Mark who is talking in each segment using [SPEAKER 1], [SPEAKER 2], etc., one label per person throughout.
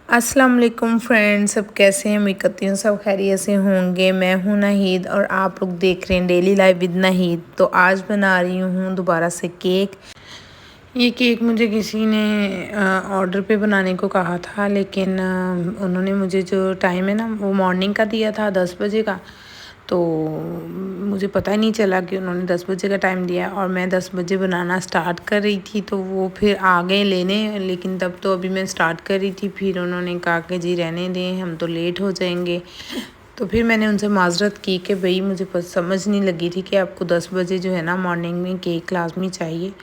[SPEAKER 1] अस्सलाम वालेकुम फ्रेंड्स, सब कैसे हैं? उम्मीद करती हूँ सब खैरियत से होंगे। मैं हूँ नाहिद और आप लोग देख रहे हैं डेली लाइफ विद नाहिद। तो आज बना रही हूँ दोबारा से केक। ये केक मुझे किसी ने ऑर्डर पे बनाने को कहा था, लेकिन उन्होंने मुझे जो टाइम है ना वो मॉर्निंग का दिया था 10 बजे का। तो मुझे पता ही नहीं चला कि उन्होंने 10 बजे का टाइम दिया और मैं 10 बजे बनाना स्टार्ट कर रही थी। तो वो फिर आ गए लेने, लेकिन तब तो अभी मैं स्टार्ट कर रही थी। फिर उन्होंने कहा कि जी रहने दें, हम तो लेट हो जाएंगे। तो फिर मैंने उनसे माजरत की कि भाई मुझे समझ नहीं लगी थी कि आपको 10 बजे जो है ना मॉर्निंग में केक लाजमी चाहिए।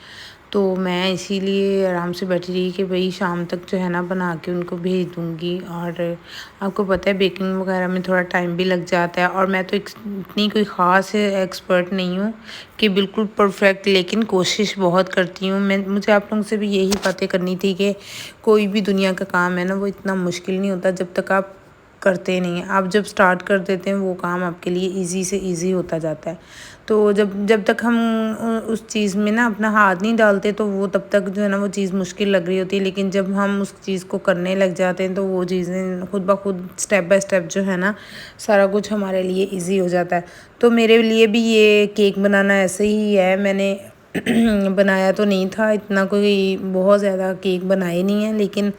[SPEAKER 1] तो मैं इसीलिए आराम से बैठी रही कि भाई शाम तक जो है ना बना के उनको भेज दूँगी। और आपको पता है बेकिंग वगैरह में थोड़ा टाइम भी लग जाता है, और मैं तो इतनी कोई ख़ास एक्सपर्ट नहीं हूँ कि बिल्कुल परफेक्ट, लेकिन कोशिश बहुत करती हूँ। मुझे आप लोगों से भी यही बातें करनी थी कि कोई भी दुनिया का काम है ना वो इतना मुश्किल नहीं होता जब तक आप करते नहीं हैं। आप जब स्टार्ट कर देते हैं वो काम आपके लिए इजी से इजी होता जाता है। तो जब जब तक हम उस चीज़ में ना अपना हाथ नहीं डालते तो वो तब तक जो है ना वो चीज़ मुश्किल लग रही होती है, लेकिन जब हम उस चीज़ को करने लग जाते हैं तो वो चीज़ें खुद ब खुद स्टेप बाय स्टेप जो है ना सारा कुछ हमारे लिए इजी हो जाता है। तो मेरे लिए भी ये केक बनाना ऐसे ही है। मैंने बनाया तो नहीं था, इतना कोई बहुत ज़्यादा केक बनाए नहीं है, लेकिन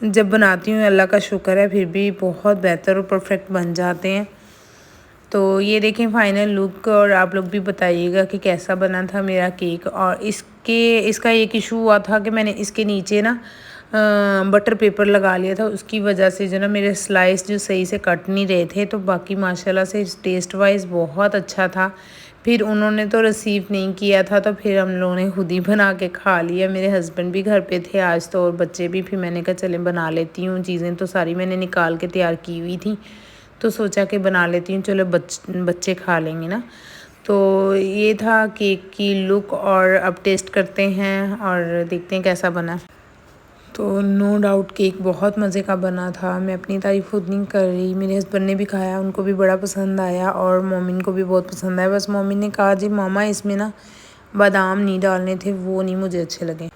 [SPEAKER 1] जब बनाती हूँ अल्लाह का शुक्र है फिर भी बहुत बेहतर और परफेक्ट बन जाते हैं। तो ये देखें फाइनल लुक, और आप लोग भी बताइएगा कि कैसा बना था मेरा केक। और इसका एक इशू हुआ था कि मैंने इसके नीचे ना बटर पेपर लगा लिया था, उसकी वजह से जो ना मेरे स्लाइस जो सही से कट नहीं रहे थे। तो बाकी माशाल्लाह से टेस्ट वाइज बहुत अच्छा था। फिर उन्होंने तो रिसीव नहीं किया था, तो फिर हम लोगों ने खुद ही बना के खा लिया। मेरे हस्बैंड भी घर पे थे आज तो, और बच्चे भी। फिर मैंने कहा चलें बना लेती हूँ, चीज़ें तो सारी मैंने निकाल के तैयार की हुई थी, तो सोचा कि बना लेती हूँ, चलो बच्चे खा लेंगे ना। तो ये था केक की लुक, और अब टेस्ट करते हैं और देखते हैं कैसा बना। तो नो डाउट केक बहुत मज़े का बना था। मैं अपनी तारीफ़ खुद नहीं कर रही, मेरे हस्बैंड ने भी खाया, उनको भी बड़ा पसंद आया और मोमिन को भी बहुत पसंद आया। बस मोमिन ने कहा जी मामा इसमें ना बादाम नहीं डालने थे, वो नहीं मुझे अच्छे लगे।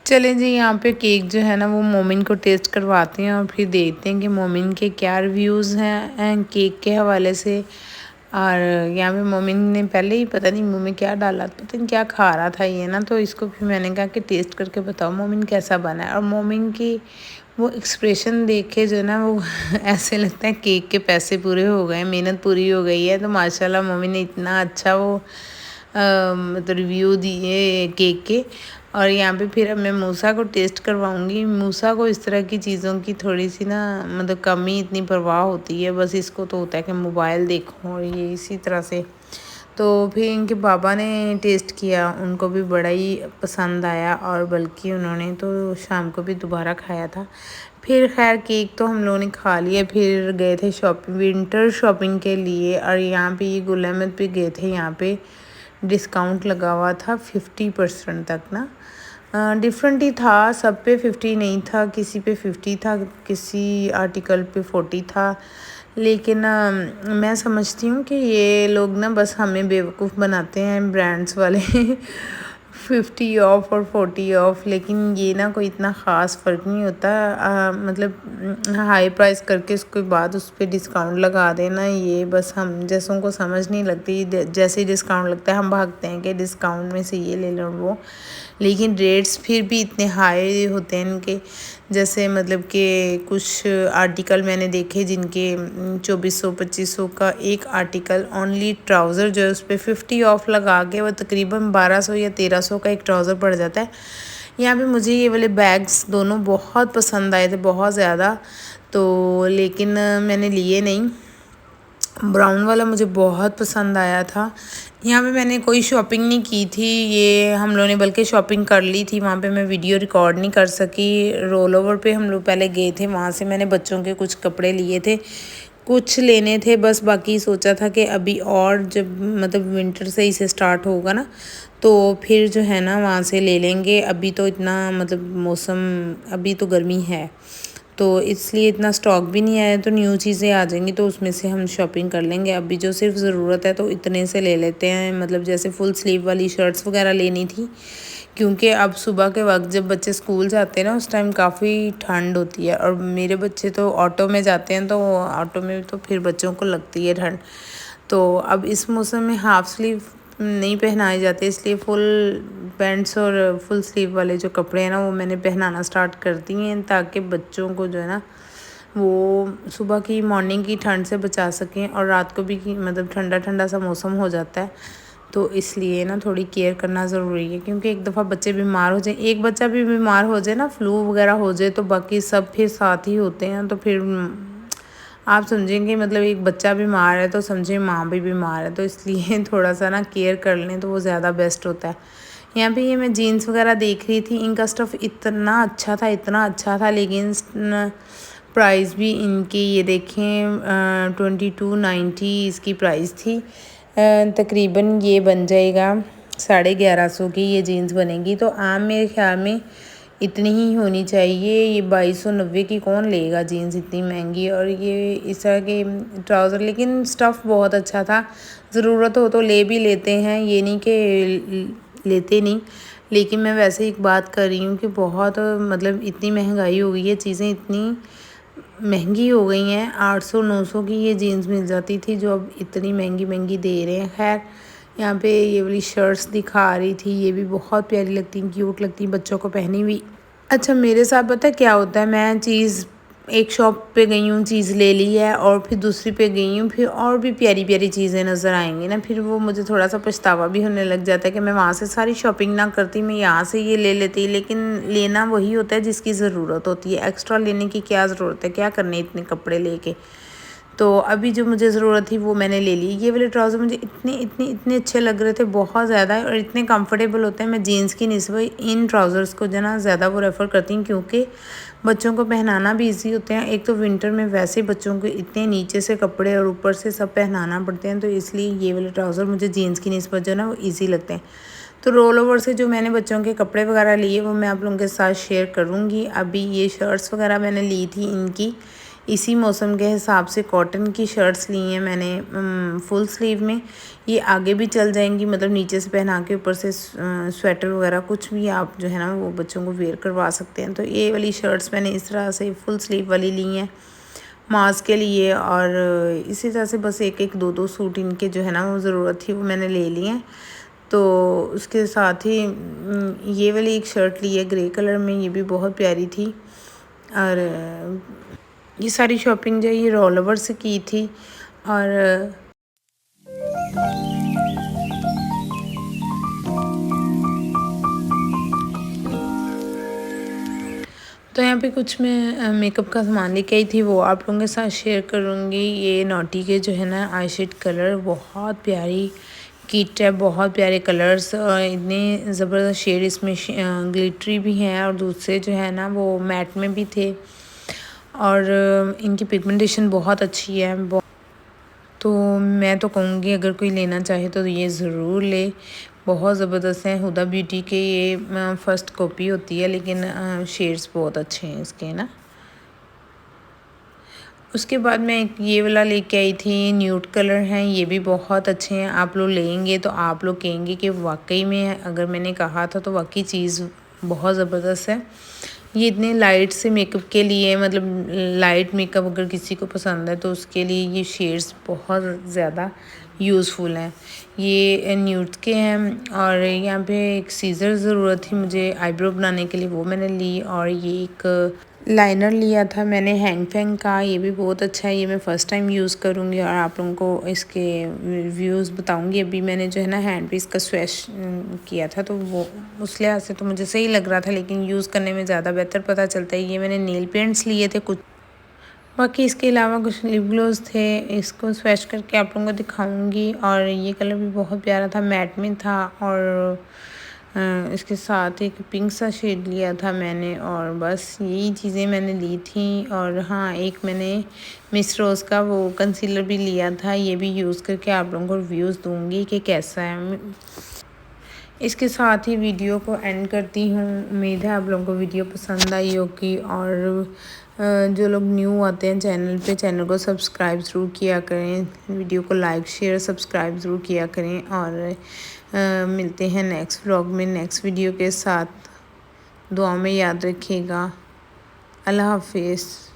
[SPEAKER 1] चलें जी, यहाँ पे केक जो है ना वो मोमिन को टेस्ट करवाते हैं और फिर देखते हैं कि मोमिन के क्या रिव्यूज़ हैं केक के हवाले से। और यहाँ पे मोमिन ने पहले ही पता नहीं मुंह में क्या डाला, पता नहीं क्या खा रहा था ये ना। तो इसको फिर मैंने कहा कि टेस्ट करके बताओ मोमिन कैसा बना है। और मोमिन की वो एक्सप्रेशन देख के जो ना वो ऐसे लगता है केक के पैसे पूरे हो गए, मेहनत पूरी हो गई है। तो माशाल्लाह मोमिन ने इतना अच्छा वो मतलब रिव्यू दिए केक के। और यहाँ पे फिर अब मैं मूसा को टेस्ट करवाऊँगी। मूसा को इस तरह की चीज़ों की थोड़ी सी ना मतलब कम ही इतनी परवाह होती है, बस इसको तो होता है कि मोबाइल देखो और ये इसी तरह से। तो फिर इनके पापा ने टेस्ट किया, उनको भी बड़ा ही पसंद आया, और बल्कि उन्होंने तो शाम को भी दोबारा खाया था। फिर खैर केक तो हम लोगों ने खा लिया, फिर गए थे शॉपिंग, विंटर शॉपिंग के लिए। और यहाँ पे ये गुल अहमद पे गए थे, यहाँ पे डिस्काउंट लगा हुआ था 50% तक ना। डिफरेंट ही था, सब पे 50 नहीं था, किसी पे 50 था, किसी आर्टिकल पे 40 था। लेकिन मैं समझती हूँ कि ये लोग ना बस हमें बेवकूफ़ बनाते हैं ब्रांड्स वाले 50 ऑफ और 40 ऑफ, लेकिन ये ना कोई इतना ख़ास फ़र्क नहीं होता। मतलब हाई प्राइस करके उसके बाद उस पर डिस्काउंट लगा देना, ये बस हम जैसों को समझ नहीं लगती। जैसे ही डिस्काउंट लगता है हम भागते हैं कि डिस्काउंट में से ये ले लो वो, लेकिन रेट्स फिर भी इतने हाई होते हैं इनके। जैसे मतलब कि कुछ आर्टिकल मैंने देखे जिनके 2400-2500 का एक आर्टिकल, ओनली ट्राउज़र जो है उस पर 50 ऑफ लगा के वो तकरीबन 1200 या 1300 का एक ट्राउज़र पड़ जाता है। यहाँ पे मुझे ये वाले बैग्स दोनों बहुत पसंद आए थे, बहुत ज़्यादा। तो लेकिन मैंने लिए नहीं। ब्राउन वाला मुझे बहुत पसंद आया था। यहाँ पे मैंने कोई शॉपिंग नहीं की थी, ये हम लोगों ने बल्कि शॉपिंग कर ली थी। वहाँ पे मैं वीडियो रिकॉर्ड नहीं कर सकी। रोल ओवर पे हम लोग पहले गए थे, वहाँ से मैंने बच्चों के कुछ कपड़े लिए थे, कुछ लेने थे बस। बाकी सोचा था कि अभी और जब मतलब विंटर से ही से स्टार्ट होगा ना तो फिर जो है ना वहाँ से ले लेंगे। अभी तो इतना मतलब मौसम अभी तो गर्मी है, तो इसलिए इतना स्टॉक भी नहीं आया, तो न्यू चीज़ें आ जाएंगी तो उसमें से हम शॉपिंग कर लेंगे। अभी जो सिर्फ ज़रूरत है तो इतने से ले लेते हैं। मतलब जैसे फुल स्लीव वाली शर्ट्स वगैरह लेनी थी, क्योंकि अब सुबह के वक्त जब बच्चे स्कूल जाते हैं ना उस टाइम काफ़ी ठंड होती है, और मेरे बच्चे तो ऑटो में जाते हैं, तो ऑटो में तो फिर बच्चों को लगती है ठंड। तो अब इस मौसम में हाफ़ स्लीव नहीं पहनाए जाते, इसलिए फुल पैंट्स और फुल स्लीव वाले जो कपड़े हैं ना वो मैंने पहनाना स्टार्ट कर दिए हैं, ताकि बच्चों को जो है ना वो सुबह की मॉर्निंग की ठंड से बचा सकें, और रात को भी मतलब ठंडा ठंडा सा मौसम हो जाता है, तो इसलिए ना थोड़ी केयर करना ज़रूरी है। क्योंकि एक दफ़ा बच्चे बीमार हो जाए, एक बच्चा भी बीमार हो जाए ना, फ्लू वगैरह हो जाए, तो बाकी सब फिर साथ ही होते हैं, तो फिर आप समझेंगे मतलब एक बच्चा बीमार है तो समझे माँ भी बीमार है, तो इसलिए थोड़ा सा ना केयर कर लें तो वो ज़्यादा बेस्ट होता है। यहाँ पे ये मैं जीन्स वगैरह देख रही थी, इनका स्टफ़ इतना अच्छा था, इतना अच्छा था, लेकिन प्राइस भी इनकी ये देखें 2290 इसकी प्राइस थी। तकरीबन ये बन जाएगा 1150 की ये जीन्स बनेगी, तो आम मेरे ख्याल में इतनी ही होनी चाहिए। ये 2290 की कौन लेगा जीन्स इतनी महंगी, और ये इस तरह के ट्राउज़र, लेकिन स्टफ़ बहुत अच्छा था। ज़रूरत हो तो ले भी लेते हैं, ये नहीं कि लेते नहीं, लेकिन मैं वैसे एक बात कर रही हूँ कि बहुत मतलब इतनी महंगाई हो गई है, चीज़ें इतनी महंगी हो गई हैं। 800-900 की ये जीन्स मिल जाती थी, जो अब इतनी महंगी महंगी दे रहे हैं। खैर यहाँ पे ये वाली शर्ट्स दिखा रही थी, ये भी बहुत प्यारी लगती हैं, क्यूट लगती हैं बच्चों को पहनी हुई। अच्छा मेरे साथ पता है क्या होता है, मैं चीज़ एक शॉप पे गई हूँ, चीज़ ले ली है, और फिर दूसरी पे गई हूँ, फिर और भी प्यारी प्यारी चीज़ें नज़र आएंगी ना, फिर वो मुझे थोड़ा सा पछतावा भी होने लग जाता है कि मैं वहाँ से सारी शॉपिंग ना करती, मैं यहाँ से ये ले लेती। लेकिन लेना वही होता है जिसकी ज़रूरत होती है, एक्स्ट्रा लेने की क्या ज़रूरत है, क्या करने इतने कपड़े लेके। तो अभी जो मुझे ज़रूरत थी वो मैंने ले ली। ये वाले ट्राउज़र मुझे इतने इतने इतने अच्छे लग रहे थे, बहुत ज़्यादा, और इतने कंफर्टेबल होते हैं। मैं जीन्स की निस्बत इन ट्राउज़र्स को जो ना ज़्यादा वो रेफ़र करती हूँ, क्योंकि बच्चों को पहनाना भी ईज़ी होते हैं। एक तो विंटर में वैसे बच्चों को इतने नीचे से कपड़े और ऊपर से सब पहनाना पड़ते हैं, तो इसलिए ये वाले ट्राउज़र मुझे जीन्स की निस्बत जो है ना वो ईज़ी लगते हैं। तो रोल ओवर से जो मैंने बच्चों के कपड़े वगैरह लिए वो मैं आप लोगों के साथ शेयर करूँगी। अभी ये शर्ट्स वगैरह मैंने ली थी इनकी इसी मौसम के हिसाब से, कॉटन की शर्ट्स ली हैं मैंने फुल स्लीव में। ये आगे भी चल जाएंगी, मतलब नीचे से पहना के ऊपर से स्वेटर वगैरह कुछ भी आप जो है ना वो बच्चों को वेयर करवा सकते हैं। तो ये वाली शर्ट्स मैंने इस तरह से फुल स्लीव वाली ली हैं मास के लिए, और इसी तरह से बस एक एक दो दो सूट इनके जो है ना वो ज़रूरत थी वो मैंने ले लिए हैं। तो उसके साथ ही ये वाली एक शर्ट ली है ग्रे कलर में, ये भी बहुत प्यारी थी। और ये सारी शॉपिंग जो है ये रोल ओवर से की थी। और तो यहाँ पे कुछ मैं मेकअप का सामान लेके आई थी, वो आप लोगों के साथ शेयर करूँगी। ये नॉटी के जो है ना आई शेड कलर, बहुत प्यारी किट है, बहुत प्यारे कलर्स, इतने ज़बरदस्त शेड इसमें ग्लिटरी भी हैं, और दूसरे जो है ना वो मैट में भी थे, और इनकी पिगमेंटेशन बहुत अच्छी है। तो मैं तो कहूँगी अगर कोई लेना चाहे तो ये ज़रूर ले, बहुत ज़बरदस्त है। हुदा ब्यूटी के ये फ़र्स्ट कॉपी होती है, लेकिन शेड्स बहुत अच्छे हैं इसके ना। उसके बाद मैं एक ये वाला लेके आई थी, न्यूड कलर हैं, ये भी बहुत अच्छे हैं। आप लोग लेंगे तो आप लोग कहेंगे कि वाकई में अगर मैंने कहा था तो वाकई चीज़ बहुत ज़बरदस्त है। ये इतने लाइट से मेकअप के लिए, मतलब लाइट मेकअप अगर किसी को पसंद है तो उसके लिए ये शेड्स बहुत ज़्यादा यूज़फुल हैं। ये न्यूड के हैं, और यहाँ पे एक सीज़र ज़रूरत थी मुझे आईब्रो बनाने के लिए, वो मैंने ली। और ये एक लाइनर लिया था मैंने हैंग फैंग का, ये भी बहुत अच्छा है, ये मैं फ़र्स्ट टाइम यूज़ करूँगी और आप लोगों को इसके व्यूज़ बताऊँगी। अभी मैंने जो है ना हैंड पे इसका स्वैश किया था, तो वो उस लिहाज से तो मुझे सही लग रहा था, लेकिन यूज़ करने में ज़्यादा बेहतर पता चलता है। ये मैंने नेल पेंट्स लिए थे कुछ, बाकी इसके अलावा कुछ लिप ग्लोस थे, इसको स्वैच करके आप लोगों को दिखाऊंगी। और ये कलर भी बहुत प्यारा था, मैट में था, और इसके साथ एक पिंक सा शेड लिया था मैंने, और बस यही चीज़ें मैंने ली थी। और हाँ, एक मैंने मिस रोज़ का वो कंसीलर भी लिया था, ये भी यूज़ करके आप लोगों को रिव्यूज़ दूँगी कि कैसा है। इसके साथ ही वीडियो को एंड करती हूँ। उम्मीद है आप लोगों को वीडियो पसंद आई होगी, और जो लोग न्यू आते हैं चैनल पे, चैनल को सब्सक्राइब ज़रूर किया करें, वीडियो को लाइक शेयर सब्सक्राइब ज़रूर किया करें। और मिलते हैं नेक्स्ट व्लॉग में नेक्स्ट वीडियो के साथ। दुआ में याद रखिएगा। अल्लाह हाफिज़।